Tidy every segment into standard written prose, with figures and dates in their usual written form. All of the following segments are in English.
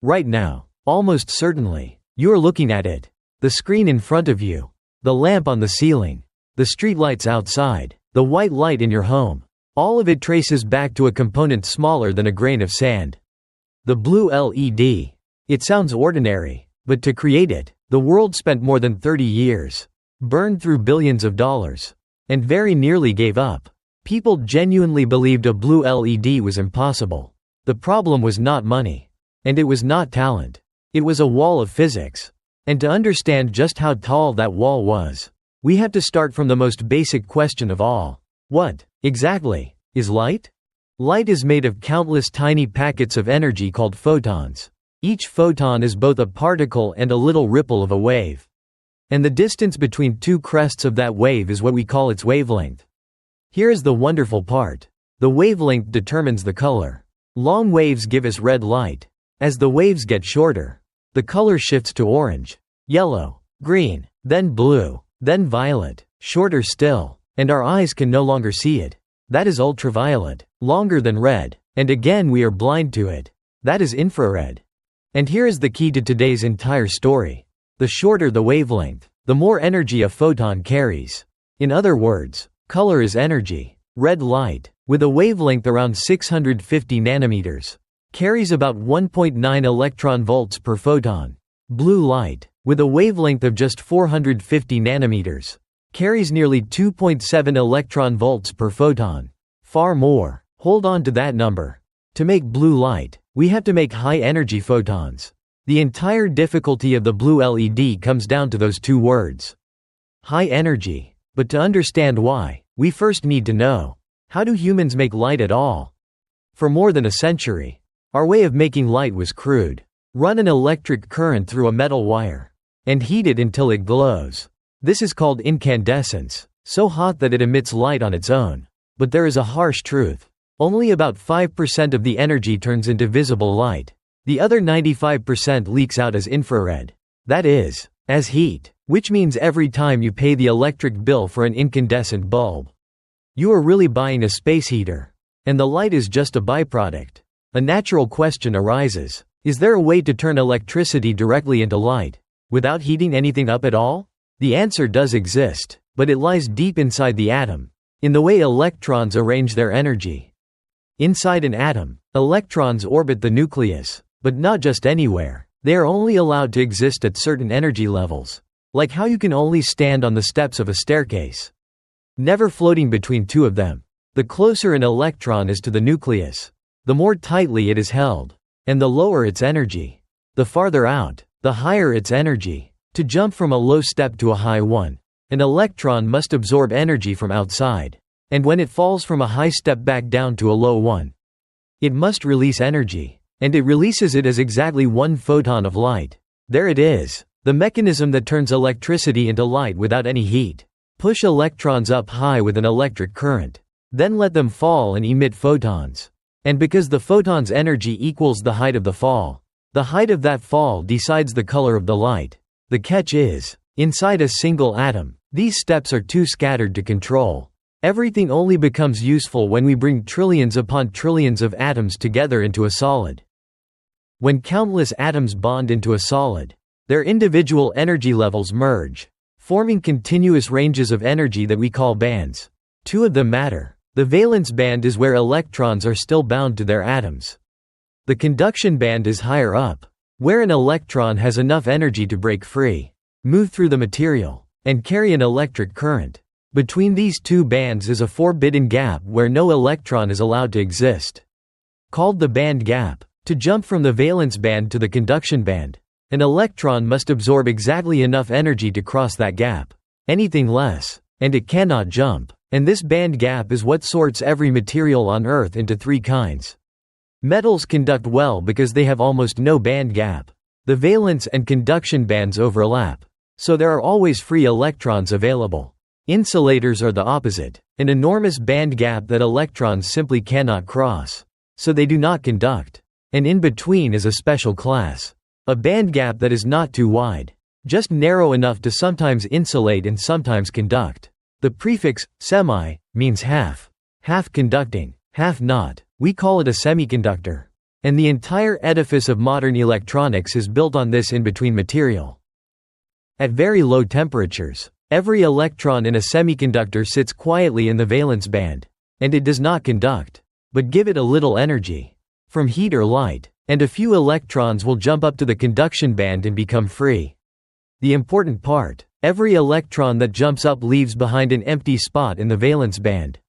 Right now. Almost certainly. You are looking at it. The screen in front of you. The lamp on the ceiling. The streetlights outside. The white light in your home. All of it traces back to a component smaller than a grain of sand. The blue LED. It sounds ordinary, but to create it, the world spent more than 30 years. Burned through billions of dollars. And very nearly gave up. People genuinely believed a blue LED was impossible. The problem was not money. And it was not talent. It was a wall of physics. And to understand just how tall that wall was, we have to start from the most basic question of all. What, exactly, is light? Light is made of countless tiny packets of energy called photons. Each photon is both a particle and a little ripple of a wave. And the distance between two crests of that wave is what we call its wavelength. Here is the wonderful part. The wavelength determines the color. Long waves give us red light. As the waves get shorter, the color shifts to orange, yellow, green, then blue, then violet, shorter still, and our eyes can no longer see it. That is ultraviolet, longer than red, and again we are blind to it. That is infrared. And here is the key to today's entire story. The shorter the wavelength, the more energy a photon carries. In other words, color is energy. Red light, with a wavelength around 650 nanometers, carries about 1.9 electron volts per photon. Blue light, with a wavelength of just 450 nanometers, carries nearly 2.7 electron volts per photon. Far more. Hold on to that number. To make blue light, we have to make high-energy photons. The entire difficulty of the blue LED comes down to those two words. High energy. But to understand why, we first need to know, how do humans make light at all? For more than a century, our way of making light was crude. Run an electric current through a metal wire, and heat it until it glows. This is called incandescence, so hot that it emits light on its own. But there is a harsh truth. Only about 5% of the energy turns into visible light. The other 95% leaks out as infrared. That is, as heat, which means every time you pay the electric bill for an incandescent bulb, you are really buying a space heater. And the light is just a byproduct. A natural question arises. Is there a way to turn electricity directly into light, without heating anything up at all? The answer does exist, but it lies deep inside the atom, in the way electrons arrange their energy. Inside an atom, electrons orbit the nucleus, but not just anywhere. They are only allowed to exist at certain energy levels, like how you can only stand on the steps of a staircase, never floating between two of them. The closer an electron is to the nucleus, the more tightly it is held, and the lower its energy. The farther out, the higher its energy. To jump from a low step to a high one, an electron must absorb energy from outside. And when it falls from a high step back down to a low one, it must release energy. And it releases it as exactly one photon of light. There it is, the mechanism that turns electricity into light without any heat. Push electrons up high with an electric current. Then let them fall and emit photons. And because the photon's energy equals the height of the fall, the height of that fall decides the color of the light. The catch is, inside a single atom, these steps are too scattered to control. Everything only becomes useful when we bring trillions upon trillions of atoms together into a solid. When countless atoms bond into a solid, their individual energy levels merge, forming continuous ranges of energy that we call bands. Two of them matter. The valence band is where electrons are still bound to their atoms. The conduction band is higher up, where an electron has enough energy to break free, move through the material, and carry an electric current. Between these two bands is a forbidden gap where no electron is allowed to exist, called the band gap. To jump from the valence band to the conduction band, an electron must absorb exactly enough energy to cross that gap. Anything less, and it cannot jump. And this band gap is what sorts every material on Earth into three kinds. Metals conduct well because they have almost no band gap. The valence and conduction bands overlap, so there are always free electrons available. Insulators are the opposite, an enormous band gap that electrons simply cannot cross, so they do not conduct. And in between is a special class. A band gap that is not too wide, just narrow enough to sometimes insulate and sometimes conduct. The prefix, semi, means half. Half conducting, half not. We call it a semiconductor. And the entire edifice of modern electronics is built on this in-between material. At very low temperatures, every electron in a semiconductor sits quietly in the valence band, and it does not conduct, but give it a little energy from heat or light, and a few electrons will jump up to the conduction band and become free. The important part: every electron that jumps up leaves behind an empty spot in the valence band.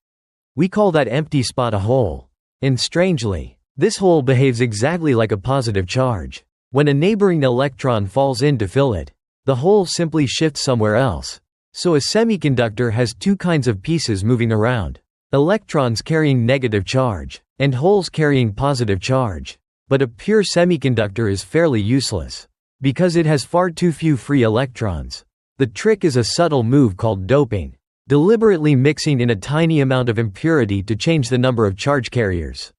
We call that empty spot a hole. And strangely, this hole behaves exactly like a positive charge. When a neighboring electron falls in to fill it, the hole simply shifts somewhere else. So a semiconductor has two kinds of pieces moving around: electrons carrying negative charge, and holes carrying positive charge. But a pure semiconductor is fairly useless, because it has far too few free electrons. The trick is a subtle move called doping, deliberately mixing in a tiny amount of impurity to change the number of charge carriers.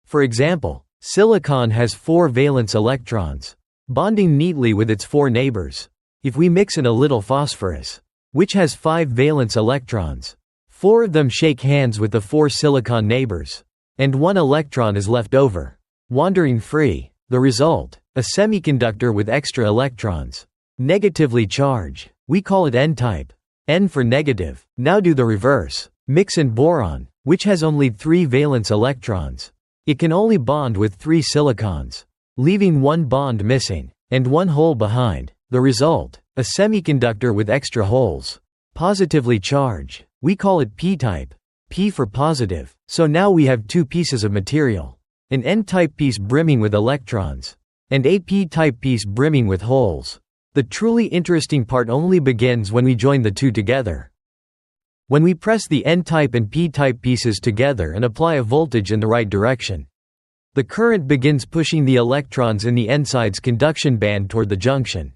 For example, silicon has 4 valence electrons, bonding neatly with its 4 neighbors. If we mix in a little phosphorus, which has 5 valence electrons, 4 of them shake hands with the 4 silicon neighbors, and 1 electron is left over, wandering free. The result: a semiconductor with extra electrons, negatively charged. We call it N-type. N for negative. Now do the reverse. Mix in boron, which has only 3 valence electrons. It can only bond with 3 silicons, leaving 1 bond missing, and 1 hole behind. The result: a semiconductor with extra holes, positively charged. We call it P-type. P for positive. So now we have 2 pieces of material: an N-type piece brimming with electrons, and a P-type piece brimming with holes. The truly interesting part only begins when we join the two together. When we press the N-type and P-type pieces together and apply a voltage in the right direction, the current begins pushing the electrons in the N-side's conduction band toward the junction.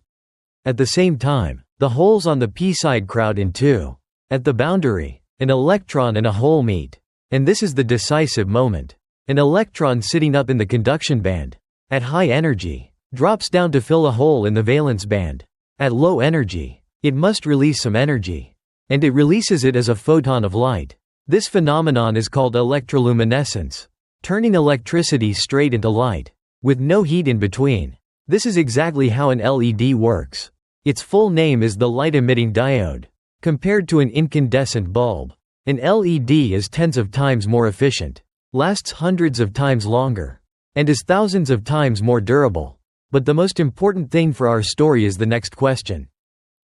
At the same time, the holes on the P-side crowd in too. At the boundary, an electron and a hole meet, and this is the decisive moment. An electron sitting up in the conduction band, at high energy, drops down to fill a hole in the valence band. At low energy, it must release some energy, and it releases it as a photon of light. This phenomenon is called electroluminescence, turning electricity straight into light, with no heat in between. This is exactly how an LED works. Its full name is the light-emitting diode. Compared to an incandescent bulb, an LED is tens of times more efficient, lasts hundreds of times longer, and is thousands of times more durable. But the most important thing for our story is the next question.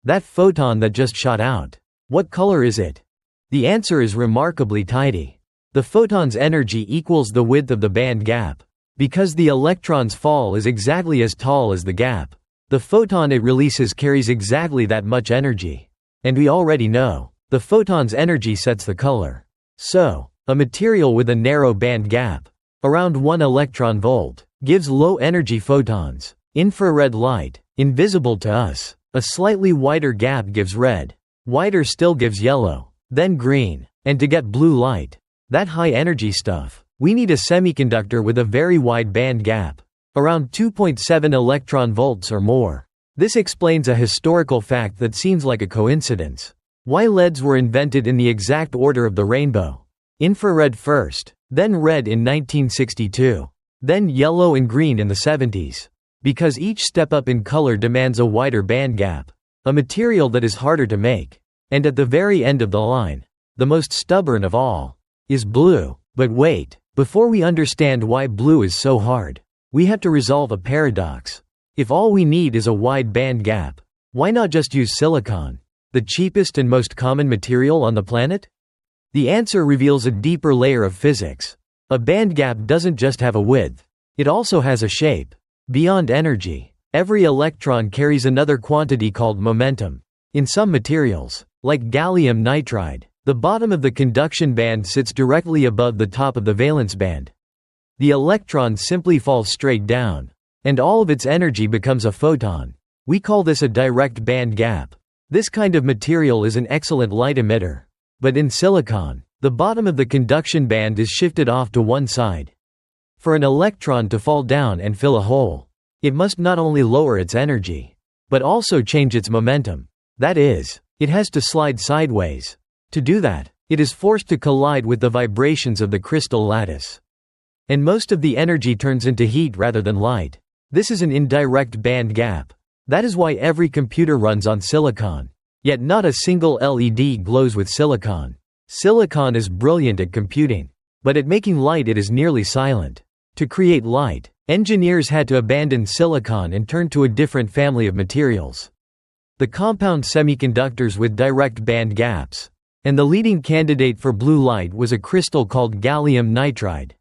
That photon that just shot out, what color is it? The answer is remarkably tidy. The photon's energy equals the width of the band gap. Because the electron's fall is exactly as tall as the gap, the photon it releases carries exactly that much energy. And we already know, the photon's energy sets the color. So, a material with a narrow band gap, around 1 electron volt, gives low-energy photons, infrared light, invisible to us. A slightly wider gap gives red, wider still gives yellow, then green, and to get blue light, that high-energy stuff, we need a semiconductor with a very wide band gap, around 2.7 electron volts or more. This explains a historical fact that seems like a coincidence. Why LEDs were invented in the exact order of the rainbow. Infrared first, then red in 1962. Then yellow and green in the 70s. Because each step up in color demands a wider band gap, a material that is harder to make. And at the very end of the line, the most stubborn of all, is blue. But wait, before we understand why blue is so hard, we have to resolve a paradox. If all we need is a wide band gap, why not just use silicon, the cheapest and most common material on the planet? The answer reveals a deeper layer of physics. A band gap doesn't just have a width, it also has a shape. Beyond energy, every electron carries another quantity called momentum. In some materials, like gallium nitride, the bottom of the conduction band sits directly above the top of the valence band. The electron simply falls straight down, and all of its energy becomes a photon. We call this a direct band gap. This kind of material is an excellent light emitter. But in silicon, the bottom of the conduction band is shifted off to one side. For an electron to fall down and fill a hole, it must not only lower its energy, but also change its momentum. That is, it has to slide sideways. To do that, it is forced to collide with the vibrations of the crystal lattice. and most of the energy turns into heat rather than light. This is an indirect band gap. That is why every computer runs on silicon. Yet not a single LED glows with silicon. Silicon is brilliant at computing. But at making light it is nearly silent. To create light, engineers had to abandon silicon and turn to a different family of materials. The compound semiconductors with direct band gaps. And the leading candidate for blue light was a crystal called gallium nitride.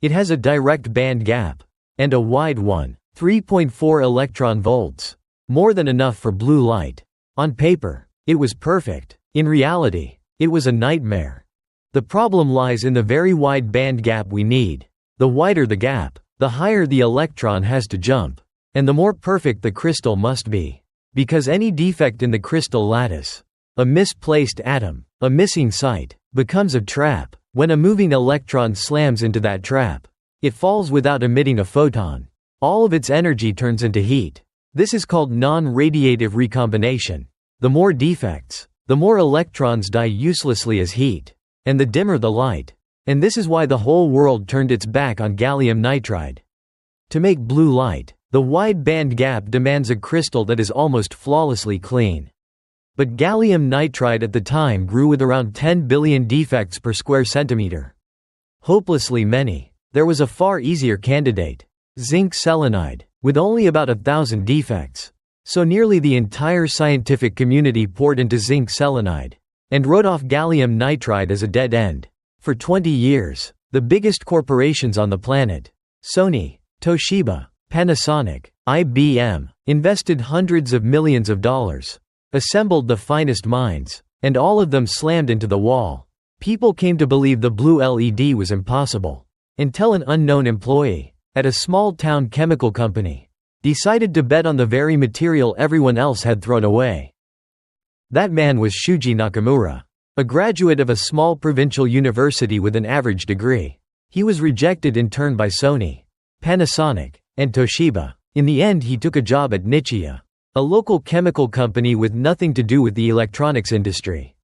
It has a direct band gap. And a wide one, 3.4 electron volts. More than enough for blue light. On paper, it was perfect. In reality, it was a nightmare. The problem lies in the very wide band gap we need. The wider the gap, the higher the electron has to jump. And the more perfect the crystal must be. Because any defect in the crystal lattice, a misplaced atom, a missing site, becomes a trap. When a moving electron slams into that trap, it falls without emitting a photon. All of its energy turns into heat. This is called non-radiative recombination. The more defects, the more electrons die uselessly as heat. And the dimmer the light. And this is why the whole world turned its back on gallium nitride. To make blue light, the wide band gap demands a crystal that is almost flawlessly clean. But gallium nitride at the time grew with around 10 billion defects per square centimeter. Hopelessly many. There was a far easier candidate, zinc selenide, with only about 1,000 defects. So nearly the entire scientific community poured into zinc selenide and wrote off gallium nitride as a dead end. For 20 years, the biggest corporations on the planet, Sony, Toshiba, Panasonic, IBM, invested hundreds of millions of dollars, assembled the finest minds, and all of them slammed into the wall. People came to believe the blue LED was impossible, until an unknown employee, at a small-town chemical company, decided to bet on the very material everyone else had thrown away. That man was Shuji Nakamura, a graduate of a small provincial university with an average degree. He was rejected in turn by Sony, Panasonic, and Toshiba. In the end he took a job at Nichia, a local chemical company with nothing to do with the electronics industry.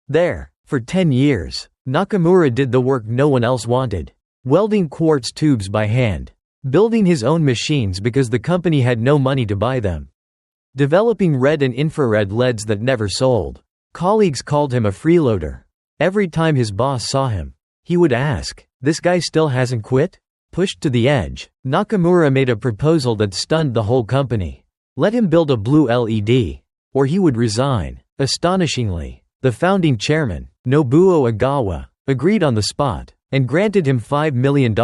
There, for 10 years, Nakamura did the work no one else wanted, welding quartz tubes by hand, building his own machines because the company had no money to buy them, developing red and infrared LEDs that never sold. Colleagues called him a freeloader. Every time his boss saw him, he would ask, "This guy still hasn't quit?" Pushed to the edge, Nakamura made a proposal that stunned the whole company. Let him build a blue LED, or he would resign. Astonishingly, the founding chairman, Nobuo Ogawa, agreed on the spot, and granted him $5 million.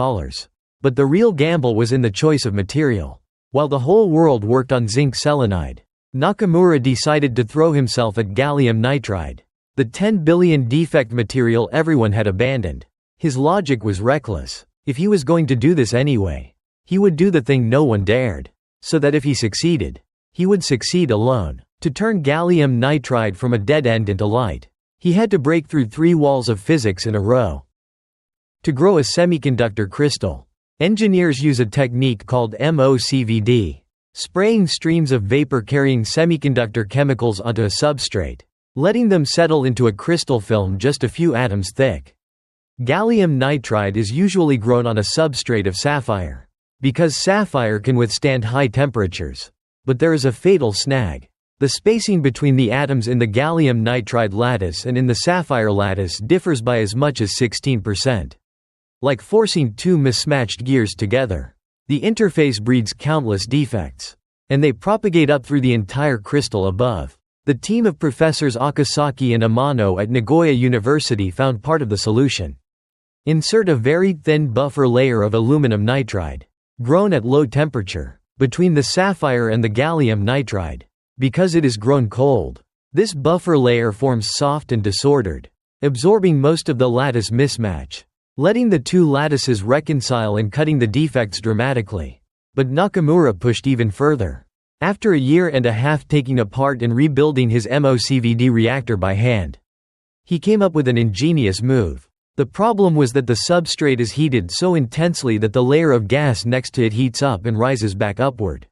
But the real gamble was in the choice of material. While the whole world worked on zinc selenide, Nakamura decided to throw himself at gallium nitride, the 10 billion defect material everyone had abandoned. His logic was reckless. If he was going to do this anyway, he would do the thing no one dared, so that if he succeeded, he would succeed alone. To turn gallium nitride from a dead end into light, he had to break through 3 walls of physics in a row. To grow a semiconductor crystal, engineers use a technique called MOCVD, spraying streams of vapor-carrying semiconductor chemicals onto a substrate, letting them settle into a crystal film just a few atoms thick. Gallium nitride is usually grown on a substrate of sapphire, because sapphire can withstand high temperatures. But there is a fatal snag. The spacing between the atoms in the gallium nitride lattice and in the sapphire lattice differs by as much as 16%. Like forcing 2 mismatched gears together. The interface breeds countless defects, and they propagate up through the entire crystal above. The team of professors Akasaki and Amano at Nagoya University found part of the solution. Insert a very thin buffer layer of aluminum nitride, grown at low temperature, between the sapphire and the gallium nitride. Because it is grown cold, this buffer layer forms soft and disordered, absorbing most of the lattice mismatch, letting the 2 lattices reconcile and cutting the defects dramatically. But Nakamura pushed even further. After a year and a half taking apart and rebuilding his MOCVD reactor by hand, he came up with an ingenious move. The problem was that the substrate is heated so intensely that the layer of gas next to it heats up and rises back upward.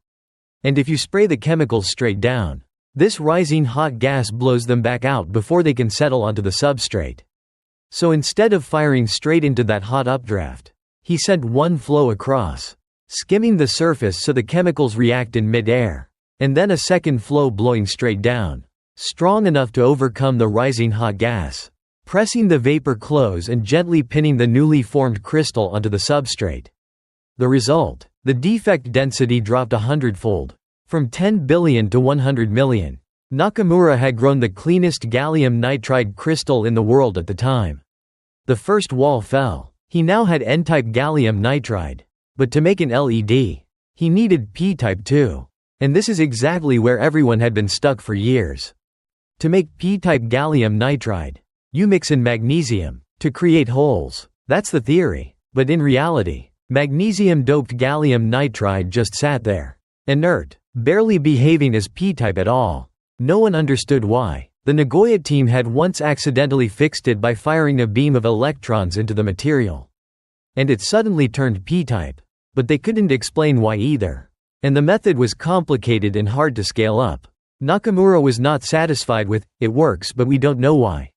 And if you spray the chemicals straight down, this rising hot gas blows them back out before they can settle onto the substrate. So instead of firing straight into that hot updraft, He sent one flow across, skimming the surface so the chemicals react in mid-air, and then a second flow blowing straight down, strong enough to overcome the rising hot gas, pressing the vapor close and gently pinning the newly formed crystal onto the substrate. The result? The defect density dropped 100-fold, from 10 billion to 100 million. Nakamura had grown the cleanest gallium nitride crystal in the world at the time. The first wall fell. He now had N-type gallium nitride. But to make an LED, he needed P-type too. And this is exactly where everyone had been stuck for years. To make P-type gallium nitride, you mix in magnesium to create holes. That's the theory. But in reality, magnesium-doped gallium nitride just sat there, inert, barely behaving as P-type at all. No one understood why. The Nagoya team had once accidentally fixed it by firing a beam of electrons into the material. And it suddenly turned P-type. But they couldn't explain why either. And the method was complicated and hard to scale up. Nakamura was not satisfied with, "It works but we don't know why."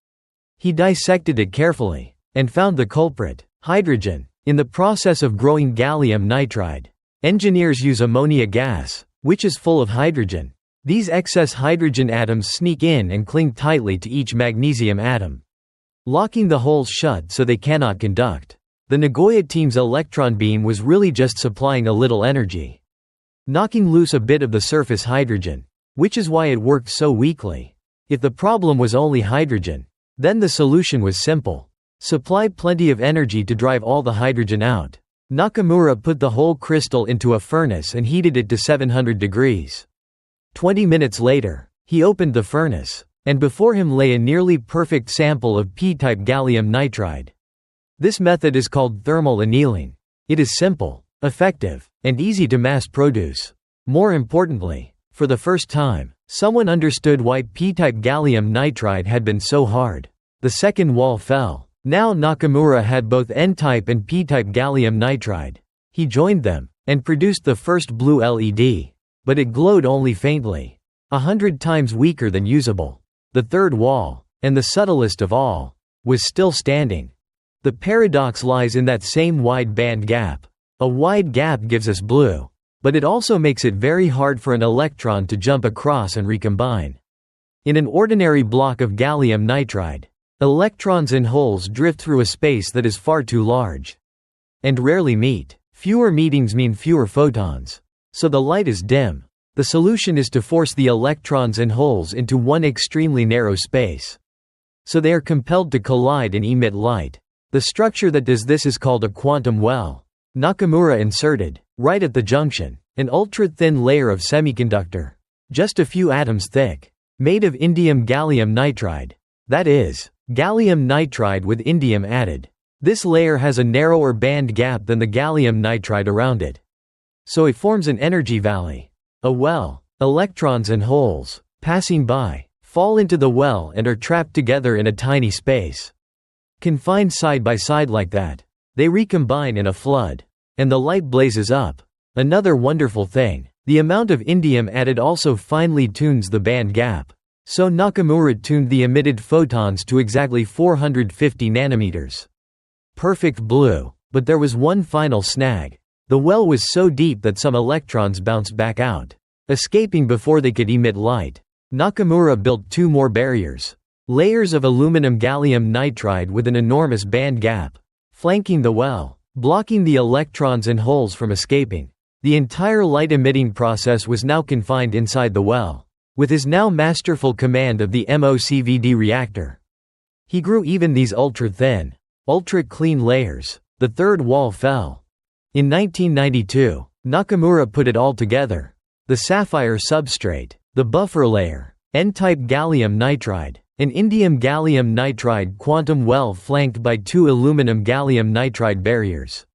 He dissected it carefully, and found the culprit: hydrogen. In the process of growing gallium nitride, engineers use ammonia gas, which is full of hydrogen. These excess hydrogen atoms sneak in and cling tightly to each magnesium atom, locking the holes shut so they cannot conduct. The Nagoya team's electron beam was really just supplying a little energy, knocking loose a bit of the surface hydrogen, which is why it worked so weakly. If the problem was only hydrogen, then the solution was simple. Supply plenty of energy to drive all the hydrogen out. Nakamura put the whole crystal into a furnace and heated it to 700 degrees. 20 minutes later, he opened the furnace, and before him lay a nearly perfect sample of P-type gallium nitride. This method is called thermal annealing. It is simple, effective, and easy to mass produce. More importantly, for the first time, someone understood why P-type gallium nitride had been so hard. The second wall fell. Now Nakamura had both N-type and P-type gallium nitride. He joined them, and produced the first blue LED. But it glowed only faintly, 100 times weaker than usable. The third wall, and the subtlest of all, was still standing. The paradox lies in that same wide band gap. A wide gap gives us blue, but it also makes it very hard for an electron to jump across and recombine. In an ordinary block of gallium nitride, electrons in holes drift through a space that is far too large, and rarely meet. Fewer meetings mean fewer photons. So the light is dim. The solution is to force the electrons and holes into one extremely narrow space, so they are compelled to collide and emit light. The structure that does this is called a quantum well. Nakamura inserted, right at the junction, an ultra-thin layer of semiconductor, just a few atoms thick, made of indium gallium nitride. That is, gallium nitride with indium added. This layer has a narrower band gap than the gallium nitride around it. So it forms an energy valley. A well. Electrons and holes, passing by, fall into the well and are trapped together in a tiny space. Confined side by side like that, they recombine in a flood. And the light blazes up. Another wonderful thing, the amount of indium added also finely tunes the band gap. So Nakamura tuned the emitted photons to exactly 450 nanometers. Perfect blue. But there was one final snag. The well was so deep that some electrons bounced back out, escaping before they could emit light. Nakamura built two more barriers. Layers of aluminum gallium nitride with an enormous band gap, flanking the well, blocking the electrons and holes from escaping. The entire light-emitting process was now confined inside the well, with his now masterful command of the MOCVD reactor. He grew even these ultra-thin, ultra-clean layers. The third wall fell. In 1992, Nakamura put it all together. The sapphire substrate, the buffer layer, N-type gallium nitride, an indium gallium nitride quantum well flanked by two aluminum gallium nitride barriers.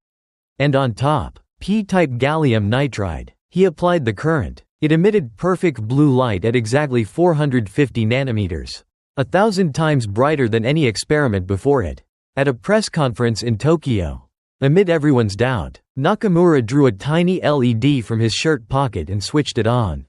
And on top, P-type gallium nitride. He applied the current. It emitted perfect blue light at exactly 450 nanometers, 1,000 times brighter than any experiment before it. At a press conference in Tokyo, amid everyone's doubt, Nakamura drew a tiny LED from his shirt pocket and switched it on.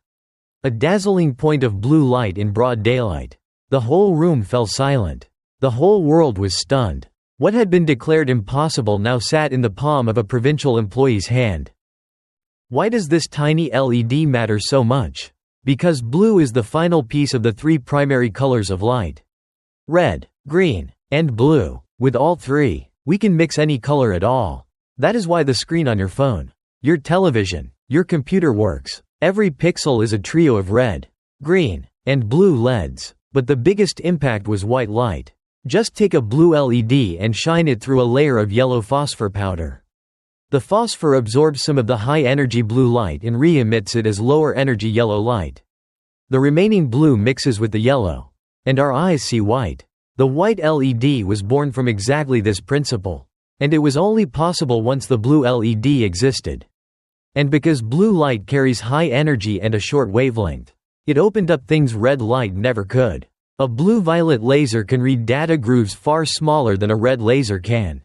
A dazzling point of blue light in broad daylight. The whole room fell silent. The whole world was stunned. What had been declared impossible now sat in the palm of a provincial employee's hand. Why does this tiny LED matter so much? Because blue is the final piece of the three primary colors of light. Red, green, and blue. With all three, we can mix any color at all. That is why the screen on your phone, your television, your computer works. Every pixel is a trio of red, green, and blue LEDs. But the biggest impact was white light. Just take a blue LED and shine it through a layer of yellow phosphor powder. The phosphor absorbs some of the high-energy blue light and re-emits it as lower-energy yellow light. The remaining blue mixes with the yellow, and our eyes see white. The white LED was born from exactly this principle. And it was only possible once the blue LED existed. And because blue light carries high energy and a short wavelength, it opened up things red light never could. A blue-violet laser can read data grooves far smaller than a red laser can.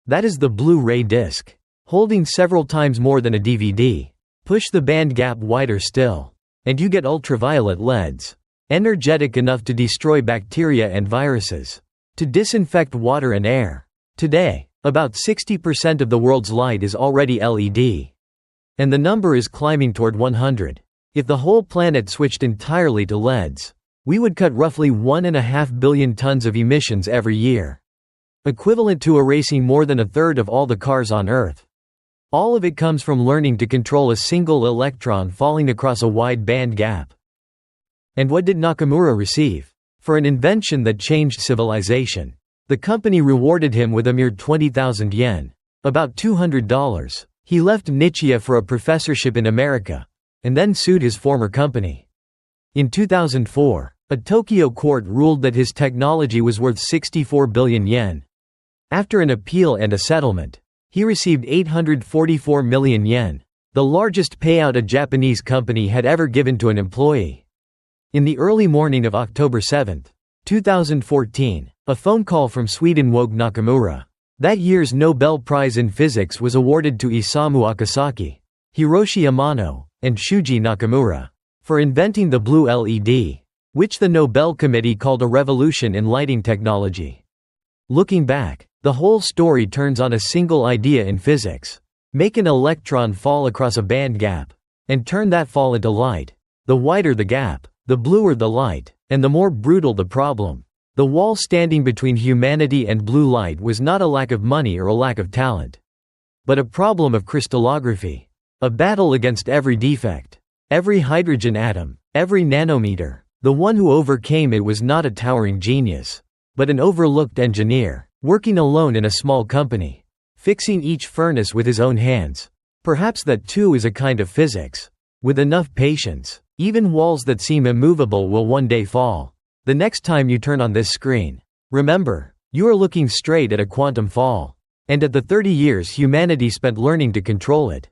That is the Blu-ray disc, holding several times more than a DVD. Push the band gap wider still, and you get ultraviolet LEDs, energetic enough to destroy bacteria and viruses, to disinfect water and air. Today, about 60% of the world's light is already LED. And the number is climbing toward 100. If the whole planet switched entirely to LEDs, we would cut roughly 1.5 billion tons of emissions every year, equivalent to erasing more than a third of all the cars on Earth. All of it comes from learning to control a single electron falling across a wide band gap. And what did Nakamura receive? For an invention that changed civilization, the company rewarded him with a mere 20,000 yen, about $200. He left Nichia for a professorship in America, and then sued his former company. In 2004, a Tokyo court ruled that his technology was worth 64 billion yen. After an appeal and a settlement, he received 844 million yen, the largest payout a Japanese company had ever given to an employee. In the early morning of October 7, 2014, a phone call from Sweden woke Nakamura. That year's Nobel Prize in Physics was awarded to Isamu Akasaki, Hiroshi Amano, and Shuji Nakamura for inventing the blue LED, which the Nobel Committee called a revolution in lighting technology. Looking back, the whole story turns on a single idea in physics. Make an electron fall across a band gap, and turn that fall into light. The wider the gap, the bluer the light, and the more brutal the problem. The wall standing between humanity and blue light was not a lack of money or a lack of talent, but a problem of crystallography. A battle against every defect, every hydrogen atom, every nanometer. The one who overcame it was not a towering genius, but an overlooked engineer, working alone in a small company, fixing each furnace with his own hands. Perhaps that too is a kind of physics. With enough patience, even walls that seem immovable will one day fall. The next time you turn on this screen, remember, you are looking straight at a quantum fall. And at the 30 years humanity spent learning to control it.